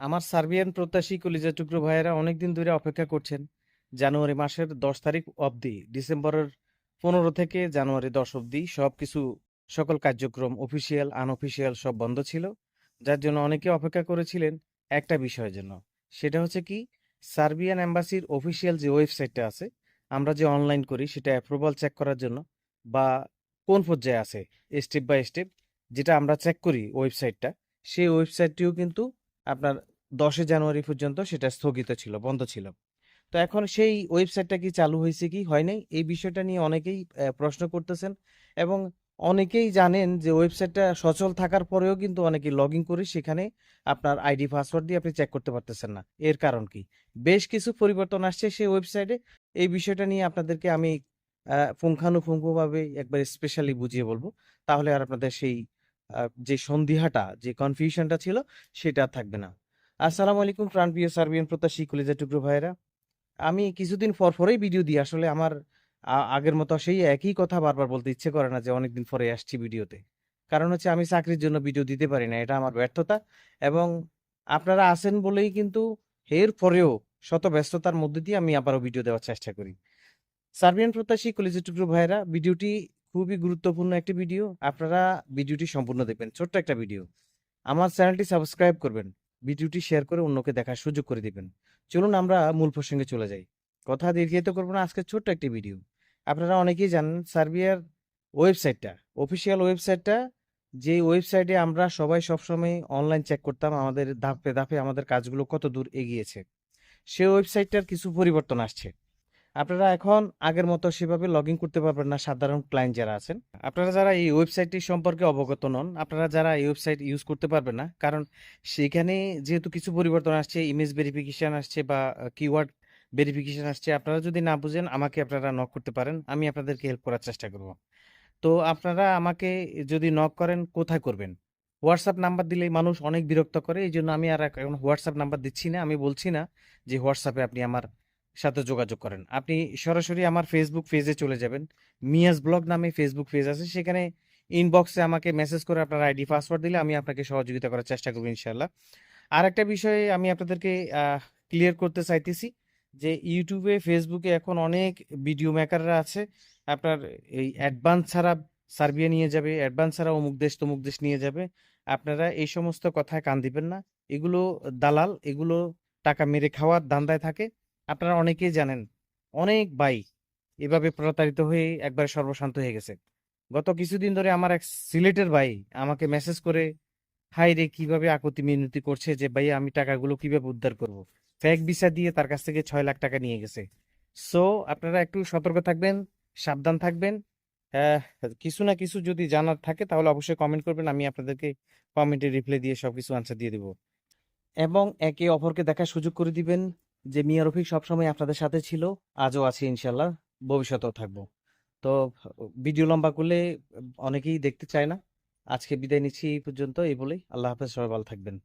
আমার সার্বিয়ান প্রত্যাশী কলিজা টুকরো ভাইয়েরা অনেকদিন ধরে অপেক্ষা করছেন জানুয়ারি মাসের 10 তারিখ অবধি। ডিসেম্বরের 15 থেকে জানুয়ারি 10 অবধি সবকিছু, সকল কার্যক্রম অফিসিয়াল আনঅফিসিয়াল সব বন্ধ ছিল, যার জন্য অনেকে অপেক্ষা করেছিলেন একটা বিষয়ের জন্য। সেটা হচ্ছে কি, সার্বিয়ান এম্বাসির অফিসিয়াল যে ওয়েবসাইটটা আছে, আমরা যে অনলাইন করি সেটা অ্যাপ্রুভাল চেক করার জন্য, বা কোন পর্যায়ে আছে স্টেপ বাই স্টেপ যেটা আমরা চেক করি ওয়েবসাইটটা, সেই ওয়েবসাইটটিও কিন্তু আপনার 10 জানুয়ারি পর্যন্ত সেটা স্থগিত ছিল, বন্ধ ছিল। তো এখন সেই ওয়েবসাইটটা কি চালু হয়েছে কি হয় নাই, এই বিষয়টা নিয়ে অনেকেই প্রশ্ন করতেছেন। এবং অনেকেই জানেন যে ওয়েবসাইটটা সচল থাকার পরেও কিন্তু অনেকে লগ ইন করে সেখানে আপনার আইডি পাসওয়ার্ড দিয়ে আপনি চেক করতে পারতেছেন না। এর কারণ কি? বেশ কিছু পরিবর্তন আসছে সেই ওয়েবসাইটে। এই বিষয়টা নিয়ে আপনাদেরকে আমি পুঙ্খানুপুঙ্খভাবে একবার স্পেশালি বুঝিয়ে বলবো। তাহলে আর আপনাদের সেই যে সন্দিহাটা, যে কনফিউশনটা ছিল, সেটা আর থাকবে না। আসসালামু আলাইকুম প্রাণপ্রিয় সার্বিয়ান প্রত্যাশী কলিজা টুকরো ভাইয়েরা। আমি কিছুদিন পর পরেই ভিডিও দিই। আসলে আমার আগের মতো সেই একই কথা বারবার বলতে ইচ্ছে করে না যে অনেকদিন পরে আসছি ভিডিওতে। কারণ হচ্ছে আমি চাকরির জন্য ভিডিও দিতে পারি না। এটা আমার ব্যর্থতা। এবং আপনারা আছেন বলেই কিন্তু এর পরেও শত ব্যস্ততার মধ্যে দিয়ে আমি আবারও ভিডিও দেওয়ার চেষ্টা করি। সার্বিয়ান প্রত্যাশী কলিজা টুকরো ভাইয়েরা, ভিডিওটি খুবই গুরুত্বপূর্ণ একটি ভিডিও। আপনারা ভিডিওটি সম্পূর্ণ দেখবেন। ছোট্ট একটা ভিডিও। আমার চ্যানেলটি সাবস্ক্রাইব করবেন। ভিডিওটি শেয়ার করে অন্যকে দেখার সুযোগ করে দিবেন। চলুন আমরা মূল প্রসঙ্গে চলে যাই। কথা দীর্ঘায়িত করব না, আজকে ছোট্ট একটি ভিডিও। আপনারা অনেকেই জানেন সার্বিয়ার ওয়েবসাইটটা, অফিসিয়াল ওয়েবসাইটটা, যে ওয়েবসাইটে আমরা সবাই সবসময় অনলাইন চেক করতাম আমাদের ধাপে ধাপে আমাদের কাজগুলো কত দূর এগিয়েছে, সেই ওয়েবসাইটটার কিছু পরিবর্তন আসছে। আপনারা এখন আগের মতো সেভাবে লগ ইন করতে পারবেন না, সাধারণ ক্লায়েন্ট যারা আছেন। আপনারা যারা এই ওয়েবসাইটটি সম্পর্কে অবগত নন, আপনারা যারা এই ওয়েবসাইট ইউজ করতে পারবেন না, কারণ সেখানে যেহেতু কিছু পরিবর্তন আসছে, ইমেজ ভেরিফিকেশন আসছে বা কিওয়ার্ড ভেরিফিকেশন আসছে। আপনারা যদি না বুঝেন আমাকে আপনারা নক করতে পারেন, আমি আপনাদেরকে হেল্প করার চেষ্টা করব। তো আপনারা আমাকে যদি নক করেন, কোথায় করবেন? হোয়াটসঅ্যাপ নাম্বার দিলেই মানুষ অনেক বিরক্ত করে, এই জন্য আমি আর এখন হোয়াটসঅ্যাপ নাম্বার দিচ্ছি না। আমি বলছি না যে হোয়াটসঅ্যাপে আপনি আমার সাথে যোগাযোগ করেন। আপনি সরাসরি আমার ফেসবুক পেজে চলে যাবেন। মিয়াস ব্লগ নামে ফেসবুক পেজ আছে, সেখানে ইনবক্সে আমাকে মেসেজ করে আপনার আইডি পাসওয়ার্ড দিলে আমি আপনাকে সহযোগিতা করার চেষ্টা করবো ইনশাল্লাহ। আর একটা বিষয়ে আমি আপনাদেরকে ক্লিয়ার করতে চাইতেছি যে ইউটিউবে ফেসবুকে এখন অনেক ভিডিও মেকাররা আছে। আপনার এই অ্যাডভান্স ছাড়া সার্বিয়া নিয়ে যাবে, অ্যাডভান্স ছাড়া অমুক দেশ তমুক দেশ নিয়ে যাবে। আপনারা এই সমস্ত কথায় কান দিবেন না। এগুলো দালাল, এগুলো টাকা মেরে খাওয়ার ধান্দায় থাকে। আপনারা অনেকেই জানেন অনেক ভাই এভাবে প্রতারিত হয়ে একবার সর্বশান্ত হয়ে গেছে। গত কিছুদিন ধরে আমার এক সিলেটের ভাই আমাকে মেসেজ করে হাই রে কিভাবে আকুতি মিনতি করছে যে ভাই আমি টাকাগুলো কিভাবে উদ্ধার করব। ফেক ভিসা দিয়ে তার কাছ থেকে 6 লাখ টাকা নিয়ে গেছে। সো আপনারা একটু সতর্ক থাকবেন, সাবধান থাকবেন। আহ, কিছু না কিছু যদি জানার থাকে তাহলে অবশ্যই কমেন্ট করবেন, আমি আপনাদেরকে কমেন্টে রিপ্লাই দিয়ে সবকিছু আনসার দিয়ে দেবো। এবং একে অপরকে দেখার সুযোগ করে দিবেন যে মিয়া রফিক সবসময় আপনাদের সাথে ছিল, আজও আছে ইনশাল্লাহ, ভবিষ্যতেও থাকবো। তো ভিডিও লম্বা করলে অনেকেই দেখতে চায় না। আজকে বিদায় নিচ্ছি এই পর্যন্ত, এই বলেই আল্লাহ হাফেজ, সবাই ভালো থাকবেন।